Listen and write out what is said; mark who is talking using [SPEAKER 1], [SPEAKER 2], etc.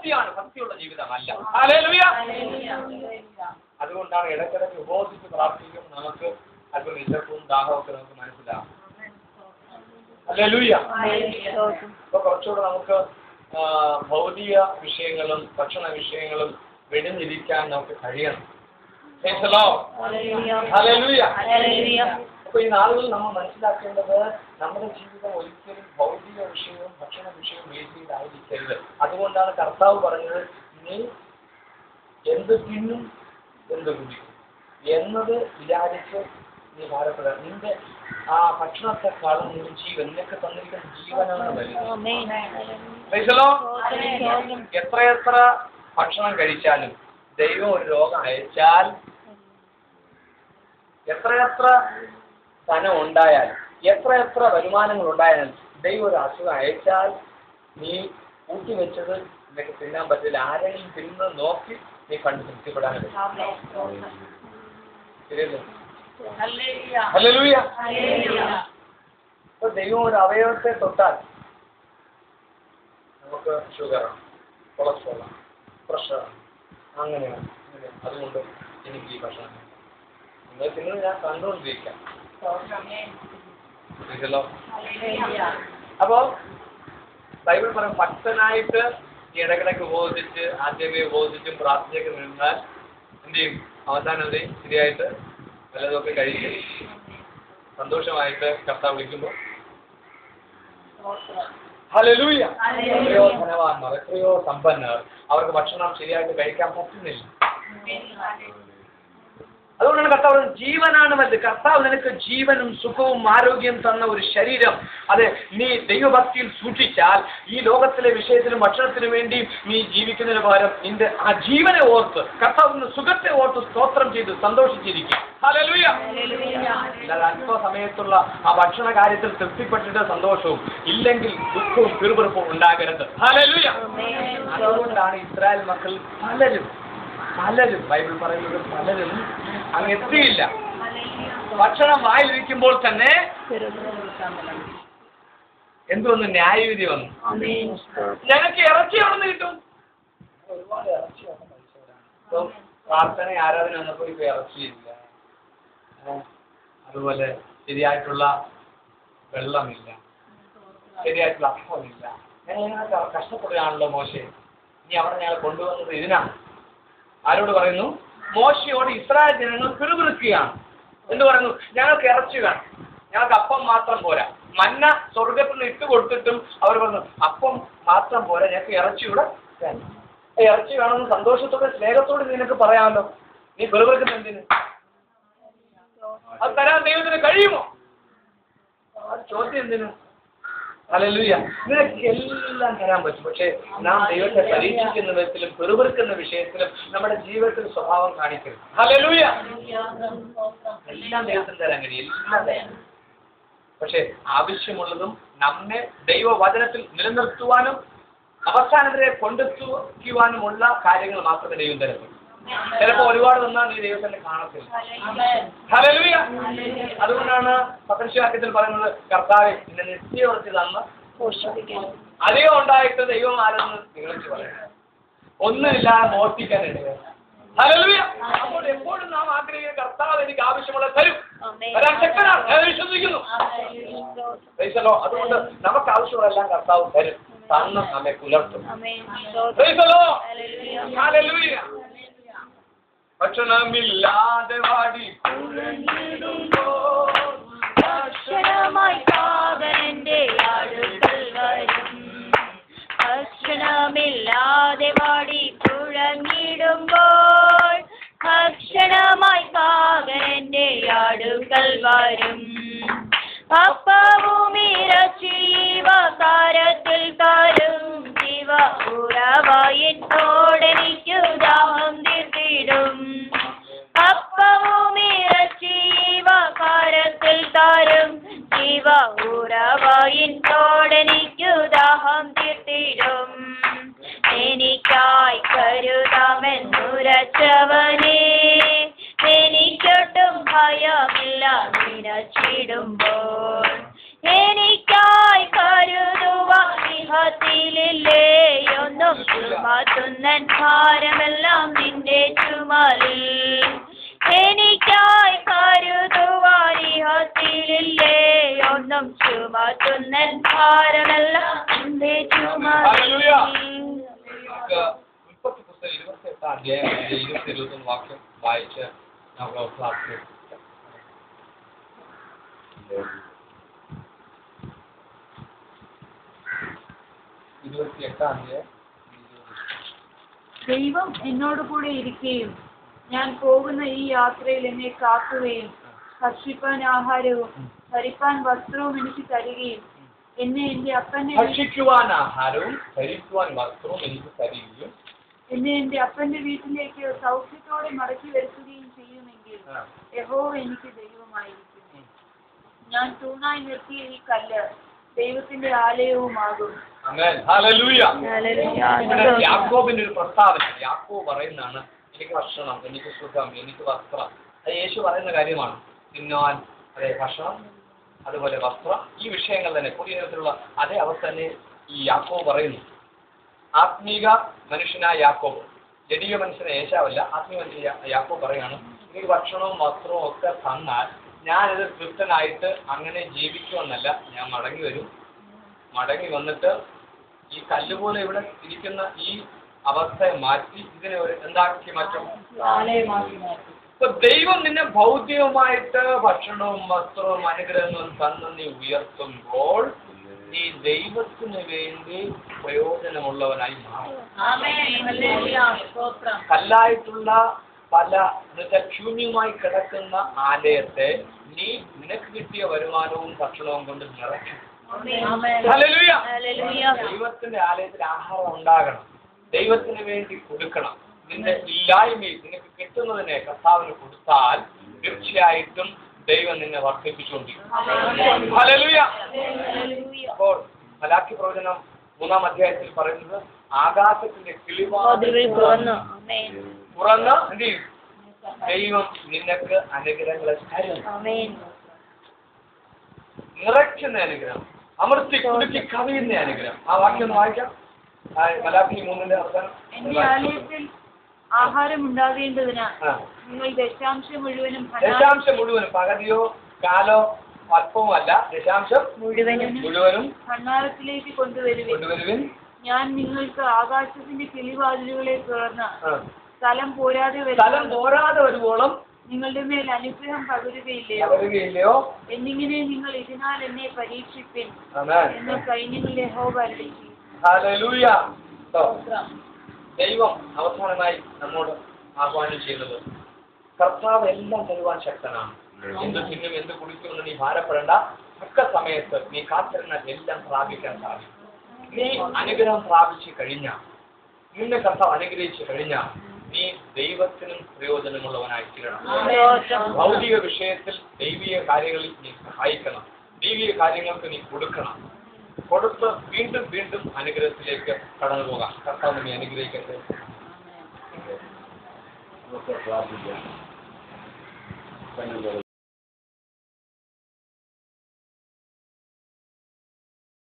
[SPEAKER 1] ഭക്തിയാണ്, ഭക്തിയുള്ള ജീവിതമല്ല. ഹല്ലേലൂയ. അതുകൊണ്ടാണ് ഇടയ്ക്കിടയ്ക്ക് ഉപവസിച്ച് പ്രാർത്ഥിക്കും, നമുക്ക് അല്പം വിശപ്പും ദാഹമൊക്കെ നമുക്ക് മനസ്സിലാവും. ഹല്ലേലൂയ. അപ്പൊ കുറച്ചുകൂടെ നമുക്ക് ഭൗതിക വിഷയങ്ങളും ഭക്ഷണ വിഷയങ്ങളും വെടിഞ്ഞിരിക്കാൻ നമുക്ക് കഴിയണം. ഹല്ലേലൂയ. അപ്പൊ ഈ നാളുകളിൽ നമ്മൾ മനസ്സിലാക്കേണ്ടത് നമ്മുടെ ജീവിതം ഒരിക്കലും ഭൗതിക വിഷയവും ഭക്ഷണ വിഷയവും വേദിയിലായിരിക്കരുത്. അതുകൊണ്ടാണ് കർത്താവ് പറഞ്ഞത്, നീ എന്ത് തിന്നും എന്ത് കുടിക്കും എന്നത് വിചാരിച്ച് നീ ഭാരപ്പെടാം. നിന്റെ ആ ഭക്ഷണത്തെക്കാളും നിന്റെ ജീവൻ, നിനക്ക് തന്നിരിക്കുന്ന ജീവനാണ് വലുത്. എത്രയെത്ര ഭക്ഷണം കഴിച്ചാലും ദൈവം ഒരു രോഗം അയച്ചാൽ, എത്രയെത്ര ധനം ഉണ്ടായാലും എത്രയെത്ര വരുമാനങ്ങൾ ഉണ്ടായാലും ദൈവം ഒരു അസുഖം അയച്ചാൽ നീ കൂട്ടിവെച്ചത് നിനക്ക് തിന്നാൻ പറ്റില്ല. ആരെങ്കിലും തിന്നത് നോക്കി നീ കണ്ടു തൃപ്തിപ്പെടാൻ. ശരിയല്ലേ? ഹല്ലേലൂയ. അപ്പൊ ദൈവം ഒരു അവയവത്തെ തൊട്ടാൽ നമുക്ക് ഷുഗറാണ്, കൊളസ്ട്രോളാണ്, പ്രഷറാണ്, അങ്ങനെയാണ്. അതുകൊണ്ട് എനിക്ക് ഈ ഭക്ഷണം നിങ്ങൾ തിന്നത് ഞാൻ കണ്ടുകൊണ്ടിരിക്കാം. അപ്പോ ബൈബിൾ പറയും, ഭക്തനായിട്ട് ഇടക്കിടക്ക് ഉപവസിച്ച് ആദ്യമേ ഉപവസിച്ചും പ്രാർത്ഥനയൊക്കെ നിന്നാൽ എന്ത് ചെയ്യും? അവസാനം എന്ത് ചെയ്യും? ശരിയായിട്ട് വല്ലതൊക്കെ കഴിച്ച് സന്തോഷമായിട്ട് കർത്താവ് വിളിക്കുമ്പോൾ ഹല്ലേലൂയ. എത്രയോ ധനവാന്മാർ, എത്രയോ സമ്പന്നർ, അവർക്ക് ഭക്ഷണം ശരിയായിട്ട് കഴിക്കാൻ പറ്റുന്നില്ല. അതുകൊണ്ടാണ് കർത്താവ് ജീവനാണ് വലുത്. കർത്താവ് നിനക്ക് ജീവനും സുഖവും ആരോഗ്യം തന്ന ഒരു ശരീരം, അത് നീ ദൈവഭക്തിയിൽ സൂക്ഷിച്ചാൽ ഈ ലോകത്തിലെ വിഷയത്തിനും ഭക്ഷണത്തിനു വേണ്ടി നീ ജീവിക്കുന്നതിന് പകരം നിന്റെ ആ ജീവനെ ഓർത്ത്, കർത്താവിന്റെ സുഖത്തെ ഓർത്ത് സ്തോത്രം ചെയ്ത് സന്തോഷിച്ചിരിക്കും. ഹല്ലേലൂയ. അല്ലാതെ അല്പസമയത്തുള്ള ആ ഭക്ഷണ കാര്യത്തിൽ തൃപ്തിപ്പെട്ടിട്ട് സന്തോഷവും ഇല്ലെങ്കിൽ ദുഃഖവും പിറുപിറുപ്പും ഉണ്ടാകരുത്. ഹല്ലേലൂയ. അതുകൊണ്ടാണ് ഇസ്രായേൽ മക്കൾ പലരും ബൈബിൾ പറയുന്നത് പലരും അങ്ങ് എത്തിയില്ല. ഭക്ഷണം വായിലിരിക്കുമ്പോൾ തന്നെ എന്തുവന്നു? ന്യായവിധി വന്നു. ഞങ്ങൾക്ക് ഇറച്ചി എവിടെ നിന്ന് കിട്ടും? ഒരുപാട് ഇറച്ചി ഇപ്പൊ പ്രാർത്ഥന ആരാധന വന്നപ്പോൾ ഇപ്പൊ ഇറച്ചിയില്ല, അതുപോലെ ശരിയായിട്ടുള്ള വെള്ളമില്ല, ശരിയായിട്ടുള്ള അപ്പമില്ല. ഞങ്ങൾ കഷ്ടപ്പെടുകയാണല്ലോ മോശെ, ഇനി അവിടെ ഞങ്ങൾ കൊണ്ടുവന്നത് ഇതിനാണ്. ആരോട് പറയുന്നു? മോശയോട് ഇസ്രായേൽ ജനങ്ങൾ പിറുപിറുക്കുകയാണ്. എന്ത് പറയുന്നു? ഞങ്ങൾക്ക് ഇറച്ചി വേണം, ഞങ്ങൾക്ക് അപ്പം മാത്രം പോരാ. മന്ന സ്വർഗത്തിൽ നിന്ന് ഇട്ട് കൊടുത്തിട്ടും അവർ പറഞ്ഞു അപ്പം മാത്രം പോരാ, ഞങ്ങൾക്ക് ഇറച്ചിയുടെ വേണം. ഇറച്ചി വേണമെന്ന് സന്തോഷത്തോടെ സ്നേഹത്തോടെ നിനക്ക് പറയാമല്ലോ. നീ പിറുപിറുക്കുന്ന എന്തിന്? അത് തരാൻ ദൈവത്തിന് കഴിയുമോ? അത് ചോദ്യം എന്തിനു? ഹല്ലേലൂയ. നിനക്ക് എല്ലാം തരാൻ പറ്റും. പക്ഷെ നാം ദൈവത്തെ പരീക്ഷിക്കുന്ന വിധത്തിലും പിറുപിറുക്കുന്ന വിഷയത്തിലും നമ്മുടെ ജീവിതത്തിൽ സ്വഭാവം കാണിക്കരുത്. ഹല്ലേലൂയ. എല്ലാം ദൈവത്തിന് തരാൻ കഴിയും, എല്ലാം തരാം. പക്ഷെ ആവശ്യമുള്ളതും നമ്മെ ദൈവവചനത്തിൽ നിലനിർത്തുവാനും അവസാനം വരെ കൊണ്ടെത്തിക്കുവാനുമുള്ള കാര്യങ്ങൾ മാത്രമേ ദൈവം തരത്തുള്ളൂ. ചിലപ്പോ ഒരുപാട് നിന്നാൽ നീ ദൈവത്തിന്റെ കാണത്തില്ല. ഹല്ലേലൂയ. അതുകൊണ്ടാണ് പത്രവാക്യത്തിൽ പറയുന്നത്, കർത്താവേ നിന്നെ നിത്യവർത്തി തന്ന് അധികം ഉണ്ടായിട്ട് ദൈവം ആരെന്ന് നിങ്ങളിച്ച് പറയുന്നത് ഒന്നുമില്ലാതെ മോഷ്ടിക്കാൻ ഇടയാ. ഹല്ലേലൂയ. അപ്പോൾ എപ്പോഴും നാം ആഗ്രഹിക്കുന്ന കർത്താവ് എനിക്ക് ആവശ്യമുള്ള തരും, വരാൻ ശക്തനാണ്, ഞാൻ വിശ്വസിക്കുന്നു. അതുകൊണ്ട് നമുക്ക് ആവശ്യമുള്ളതെല്ലാം കർത്താവ് തരും, തന്ന് നമ്മെ പുലർത്തും. ഹല്ലേലൂയ. ഭക്ഷണമില്ലാതെ വാടി
[SPEAKER 2] ഭക്ഷണമായി പാകന്റെ അടുക്കൽ വരും. ഭക്ഷണമില്ലാതെ വാടി കുഴങ്ങിടുമ്പോൾ ഭക്ഷണമായി പാകന്റെ അടുക്കൽ വരും. അപ്പവും ഇറച്ചിവ കാരത്തിൽ തരും, ജീവ ഉറവായിട്ടോടെനിക്കു ദാഹം തീർത്തിടും. അപ്പവും ഇറച്ചിവ കാരത്തിൽ തരും, ജീവ ഉറവായിട്ടോടെനിക്കു ദാഹം തീർത്തിടും. എനിക്കായി കരുതാമെന്നുരച്ചവനേ, എനിക്കൊട്ടും ഭയമില്ല നിനച്ചിടുമ്പോൾ. എനിക്കായി കരുതുവാൻ ഇഹത്തിലില്ലേ ഒന്നും ചുമത്തുന്ന ഭാരമെല്ലാം നിന്റെ ചുമലിൽ എനിക്കായി കരുതുവാനിഹത്തിലില്ലേ ഒന്നും ചുമത്തുന്ന ഭാരമെല്ലാം നിന്റെ ചുമലിൽ.
[SPEAKER 1] ഉൽപ്പത്തി പുസ്തകം 28 അധ്യായം 20-21 വാക്യം വായിച്ച് നമ്മൾ ക്ലാസ് 28 അധ്യായം.
[SPEAKER 3] ദൈവം എന്നോട് കൂടെ ഇരിക്കുകയും ഞാൻ പോകുന്ന ഈ യാത്രയിൽ എന്നെ കാക്കുകയും ഭക്ഷിപ്പാൻ ആഹാരവും ധരിപ്പാൻ വസ്ത്രവും എനിക്ക് തരികയും എന്നെ എന്റെ അപ്പന്റെ
[SPEAKER 1] ഭക്ഷിക്കുവാൻ ആഹാരവും ധരിക്കുവാൻ വസ്ത്രവും എനിക്ക് തരികയും
[SPEAKER 3] എന്നെ എന്റെ അപ്പന്റെ വീട്ടിലേക്ക് സൗഖ്യത്തോടെ മടക്കി വരുത്തുകയും ചെയ്യുമെങ്കിൽ യഹോവ എനിക്ക് ദൈവമായിരിക്കും. ഞാൻ തൂണായി നിർത്തിയ ഈ കല്ല് ദൈവത്തിന്റെ ആലയവുമാകും.
[SPEAKER 1] ആമേൻ. ഹല്ലേലൂയ. ഇവിടെ യാക്കോബിന്റെ ഒരു പ്രസ്താവന. യാക്കോബ് പറയുന്നതാണ് എനിക്ക് ഭക്ഷണം, എനിക്ക് സുഖം, എനിക്ക് വസ്ത്രം. അത് യേശു പറയുന്ന കാര്യമാണ്. തിന്നാൻ, അതെ, ഭക്ഷണം, അതുപോലെ വസ്ത്രം, ഈ വിഷയങ്ങൾ തന്നെ പുതിയ തരത്തിലുള്ള അതേ അവസ്ഥ തന്നെ ഈ യാക്കോബ് പറയുന്നു. ആത്മീക മനുഷ്യനായ യാക്കോബ്, ജഡീയ മനുഷ്യനെ യേശാവല്ല, ആത്മീയ മനുഷ്യൻ യാക്കോബ് പറയാണ് എനിക്ക് ഭക്ഷണവും വസ്ത്രവും ഒക്കെ തന്നാൽ ഞാനിത് തൃപ്തനായിട്ട് അങ്ങനെ ജീവിക്കുമെന്നല്ല, ഞാൻ മടങ്ങി വരും. മടങ്ങി വന്നിട്ട് ഈ കല്ലുപോലെ ഇവിടെ ഇരിക്കുന്ന ഈ അവസ്ഥയെ മാറ്റി ഇതിനെ ഒരു എന്താക്കി മാറ്റും? ഇപ്പൊ ദൈവം നിന്നെ ഭൗതികമായിട്ട് ഭക്ഷണവും വസ്ത്രവും അനുഗ്രഹങ്ങളും തന്നു നീ ഉയർത്തുമ്പോൾ നീ ദൈവത്തിന് വേണ്ടി പ്രയോജനമുള്ളവനായി മാറും. കല്ലായിട്ടുള്ള പല ശൂന്യമായി കിടക്കുന്ന ആലയത്തെ നീ നിനക്ക് കിട്ടിയ വരുമാനവും ഭക്ഷണവും കൊണ്ട് നിറയ്ക്കും. ഹല്ലേലൂയ. ദൈവത്തിന്റെ ആലയത്തിൽ ആഹാരം ഉണ്ടാകണം, ദൈവത്തിന് വേണ്ടി കൊടുക്കണം. നിന്റെ ഇല്ലായ്മയിൽ നിനക്ക് കിട്ടുന്നതിനെ കർത്താവിന് കൊടുത്താൽ തീർച്ചയായിട്ടും ദൈവം നിന്നെ വർദ്ധിപ്പിച്ചുകൊണ്ടിരിക്കും. ഹല്ലേലൂയ. അപ്പോൾ മലാക്കി പ്രവചനം 3-ാം അധ്യായത്തിൽ പറയുന്നത് ആകാശത്തിന്റെ കിളിവാതിലുകൾ തുറന്ന് എന്ത് ചെയ്യും? ദൈവം നിനക്ക് അനുഗ്രഹങ്ങളെ തരും. നിറയ്ക്കുന്ന അനുഗ്രഹം, അമർത്തി കുടുക്കി കവിയുന്ന അനുഗ്രഹം. ആ വാക്യം ഒന്ന് വായിക്കാം. മലാക്കി 3-ന്റെ അവസാനം.
[SPEAKER 3] എന്റെ ആലയത്തിൽ ആഹാരം ഉണ്ടാകേണ്ടതിന് നിങ്ങൾ ദശാംശം മുഴുവനും
[SPEAKER 1] പകുതിയോ കാലോ അല്പമോ അല്ല, ദശാംശം മുഴുവനും
[SPEAKER 3] ഭണ്ഡാരത്തിലേക്ക് കൊണ്ടുവരുവിൻ. ഞാൻ നിങ്ങൾക്ക് ആകാശത്തിന്റെ കിളിവാതിലുകളെ തുറന്ന് സ്ഥലം പോരാതെ
[SPEAKER 1] വരുവോളം
[SPEAKER 3] നിങ്ങളുടെ മേൽ അനുഗ്രഹം പകരുകയില്ലയോ എന്നിങ്ങനെ നിങ്ങൾ ഇതിനാൽ എന്നെ പരീക്ഷിപ്പിൻ എന്ന് സൈന്യങ്ങളുടെ യഹോവ അരുളിച്ചെയ്യുന്നു.
[SPEAKER 1] ഹല്ലേലൂയ. ദൈവം അവസാനമായി നമ്മോട് ആഹ്വാനം ചെയ്യുന്നത് കർത്താവ് എല്ലാം തരുവാൻ ശക്തനാണ്. എന്ത് തിന്നും എന്ത് കുടിക്കുമെന്ന് നീ ഭാരപ്പെടേണ്ട. തക്ക സമയത്ത് നീ കാത്തിരുന്ന എല്ലാം പ്രാപിക്കാൻ സാധിക്കും. നീ അനുഗ്രഹം പ്രാപിച്ചു കഴിഞ്ഞാൽ, നിന്നെ കർത്താവ് അനുഗ്രഹിച്ചു കഴിഞ്ഞാൽ നീ ദൈവത്തിനും പ്രയോജനമുള്ളവനായി തീരണം. ഭൗതിക വിഷയത്തിൽ ദൈവീയ കാര്യങ്ങളിൽ നീ സഹായിക്കണം, ദൈവീയ കാര്യങ്ങൾക്ക് നീ കൊടുക്കണം. കൊടുത്ത് വീണ്ടും വീണ്ടും അനുഗ്രഹത്തിലേക്ക് കടന്നു പോകാം. കർത്താവ് നീ അനുഗ്രഹിക്കട്ടെ.